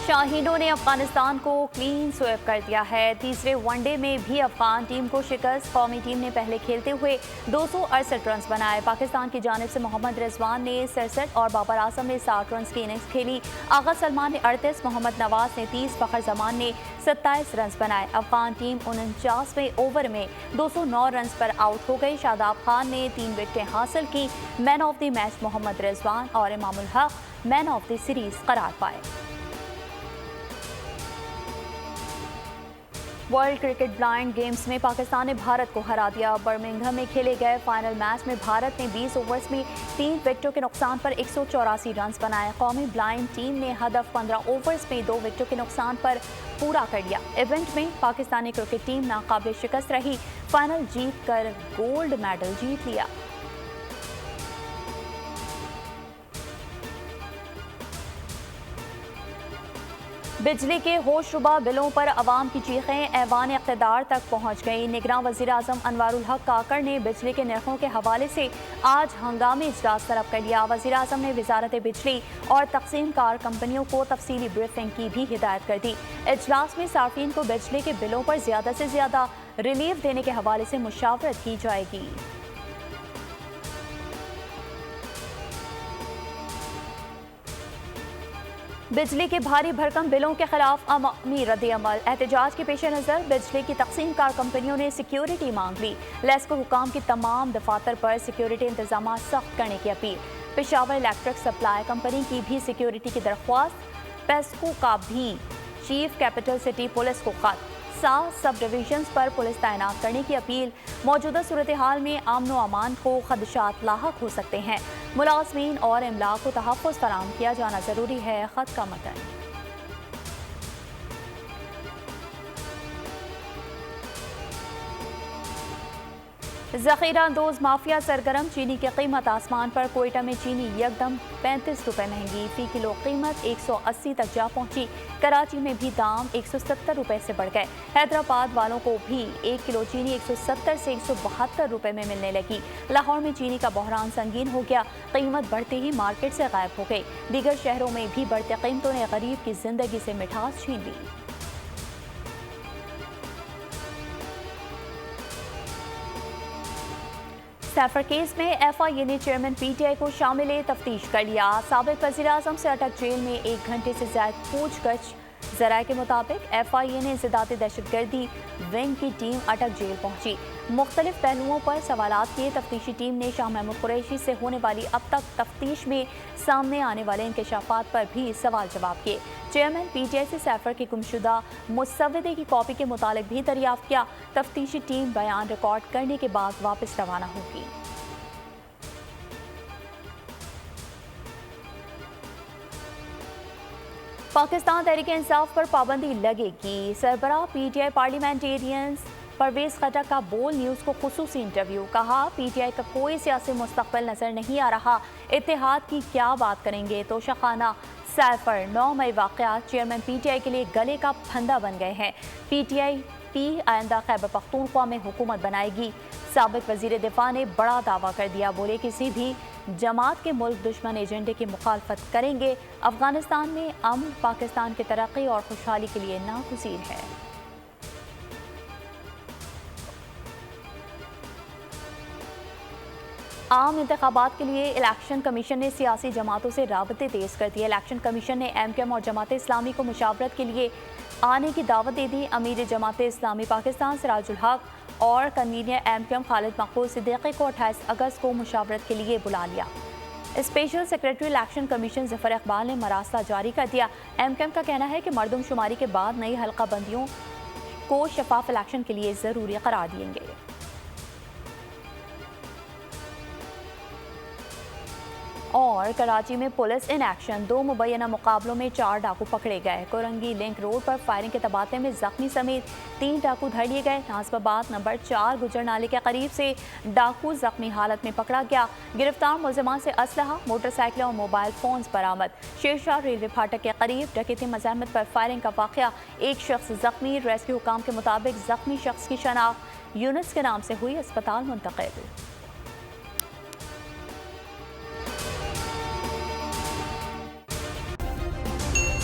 شاہینوں نے افغانستان کو clean sweep کر دیا ہے۔ تیسرے ون ڈے میں بھی افغان ٹیم کو شکست۔ قومی ٹیم نے پہلے کھیلتے ہوئے 268 رنز بنائے۔ پاکستان کی جانب سے محمد رضوان نے 67 اور بابر اعظم نے 60 رنز کی اننگز کھیلی۔ آغا سلمان نے 38، محمد نواز نے 30، فخر زمان نے 27 رنز بنائے۔ افغان ٹیم 49ویں اوور میں 209 رنز پر آؤٹ ہو گئی۔ شاداب خان نے 3 وکٹیں حاصل کی۔ مین آف دی میچ محمد رضوان اور امام الحق مین آف دی سیریز قرار پائے۔ ورلڈ کرکٹ بلائنڈ گیمز میں پاکستان نے بھارت کو ہرا دیا۔ برمنگھم میں کھیلے گئے فائنل میچ میں بھارت نے 20 اوورز میں 3 وکٹوں کے نقصان پر 184 رنز بنائے۔ قومی بلائنڈ ٹیم نے ہدف 15 اوورز میں 2 وکٹوں کے نقصان پر پورا کر لیا۔ ایونٹ میں پاکستانی کرکٹ ٹیم ناقابل شکست رہی، فائنل جیت کر گولڈ میڈل جیت لیا۔ بجلی کے ہوش ربا بلوں پر عوام کی چیخیں ایوان اقتدار تک پہنچ گئیں۔ نگراں وزیر اعظم انوار الحق کاکڑ نے بجلی کے نرخوں کے حوالے سے آج ہنگامی اجلاس طلب کر لیا۔ وزیر اعظم نے وزارت بجلی اور تقسیم کار کمپنیوں کو تفصیلی بریفنگ کی بھی ہدایت کر دی۔ اجلاس میں صارفین کو بجلی کے بلوں پر زیادہ سے زیادہ ریلیف دینے کے حوالے سے مشاورت کی جائے گی۔ بجلی کے بھاری بھرکم بلوں کے خلاف عوامی رد عمل۔ احتجاج کے پیش نظر بجلی کی تقسیم کار کمپنیوں نے سیکیورٹی مانگ لی۔ لیسکو حکام کی تمام دفاتر پر سیکیورٹی انتظامات سخت کرنے کی appeal. Peshawar electric supply company کی بھی سیکیورٹی کی درخواست۔ پیسکو کا بھی چیف کیپٹل سٹی پولیس کو خط۔ 7 سب ڈویژنز پر پولیس تعینات کرنے کی اپیل۔ موجودہ صورتحال میں امن و امان کو خدشات لاحق ہو سکتے ہیں، ملازمین اور املاک کو تحفظ فراہم کیا جانا ضروری ہے۔ خط کا متن۔ ذخیرہ اندوز مافیا سرگرم۔ چینی کی قیمت آسمان پر۔ کوئٹہ میں چینی یکدم 35 روپے مہنگی، فی کلو قیمت 180 تک جا پہنچی۔ کراچی میں بھی دام 170 روپے سے بڑھ گئے۔ حیدرآباد والوں کو بھی 1 کلو چینی 170 سے 172 روپے میں ملنے لگی۔ لاہور میں چینی کا بحران سنگین ہو گیا، قیمت بڑھتے ہی مارکیٹ سے غائب ہو گئی۔ دیگر شہروں میں بھی بڑھتے قیمتوں نے غریب کی زندگی سے مٹھاس چھین لی۔ سیفر کیس میں ایف آئی اے نے چیئرمین پی ٹی آئی کو شامل تفتیش کر لیا۔ سابق وزیر اعظم سے اٹک جیل میں 1 گھنٹے سے زائد پوچھ گچھ۔ ذرائع کے مطابق ایف آئی اے نے انسداد دہشت گردی ونگ کی ٹیم اٹک جیل پہنچی۔ مختلف پہلوؤں پر سوالات کیے۔ تفتیشی ٹیم نے شاہ محمود قریشی سے ہونے والی اب تک تفتیش میں سامنے آنے والے انکشافات پر بھی سوال جواب کیے۔ چیئرمین پی ٹی آئی سے سیفر کی گمشدہ مسودے کی کاپی کے متعلق بھی دریافت کیا۔ تفتیشی ٹیم بیان ریکارڈ کرنے کے بعد واپس روانہ ہوگی۔ پاکستان تحریک انصاف پر پابندی لگے گی۔ سربراہ پی ٹی آئی پارلیمنٹیرینز پرویز خٹک کا بول نیوز کو خصوصی انٹرویو۔ کہا پی ٹی آئی کا کوئی سیاسی مستقبل نظر نہیں آ رہا، اتحاد کی کیا بات کریں گے۔ توشخانہ سیفر 9 مئی واقعات چیئرمین پی ٹی آئی کے لیے گلے کا پھندا بن گئے ہیں۔ پی ٹی آئی آئندہ خیبر پختونخوا میں حکومت بنائے گی۔ سابق وزیر دفاع نے بڑا دعویٰ کر دیا، بولے کسی بھی جماعت کے ملک دشمن ایجنڈے کی مخالفت کریں گے۔ افغانستان میں امن پاکستان کی ترقی اور خوشحالی کے لیے ناگزیر ہے۔ عام انتخابات کے لیے الیکشن کمیشن نے سیاسی جماعتوں سے رابطے تیز کر دیے۔ الیکشن کمیشن نے ایم کیو ایم اور جماعت اسلامی کو مشاورت کے لیے آنے کی دعوت دے دی۔ امیر جماعت اسلامی پاکستان سراج الحق اور کنوینر ایم کیو ایم خالد مقبول صدیقی کو 28 اگست کو مشاورت کے لیے بلا لیا۔ اسپیشل سیکریٹری الیکشن کمیشن ظفر اقبال نے مراسلہ جاری کر دیا۔ ایم کیو ایم کا کہنا ہے کہ مردم شماری کے بعد نئی حلقہ بندیوں کو شفاف الیکشن کے لیے ضروری قرار دیں گے۔ اور کراچی میں پولیس ان ایکشن، 2 مبینہ مقابلوں میں 4 ڈاکو پکڑے گئے۔ کورنگی لنک روڈ پر فائرنگ کے تبادلے میں زخمی سمیت 3 ڈاکو دھر لیے گئے۔ ناصر آباد نمبر 4 گجر نالے کے قریب سے ڈاکو زخمی حالت میں پکڑا گیا۔ گرفتار ملزمان سے اسلحہ، موٹر سائیکل اور موبائل فونز برآمد۔ شیرشاہ ریلوے پھاٹک کے قریب ڈکیتی مزاحمت پر فائرنگ کا واقعہ، 1 شخص زخمی۔ ریسکیو حکام کے مطابق زخمی شخص کی شناخت یونس کے نام سے ہوئی، اسپتال منتقل۔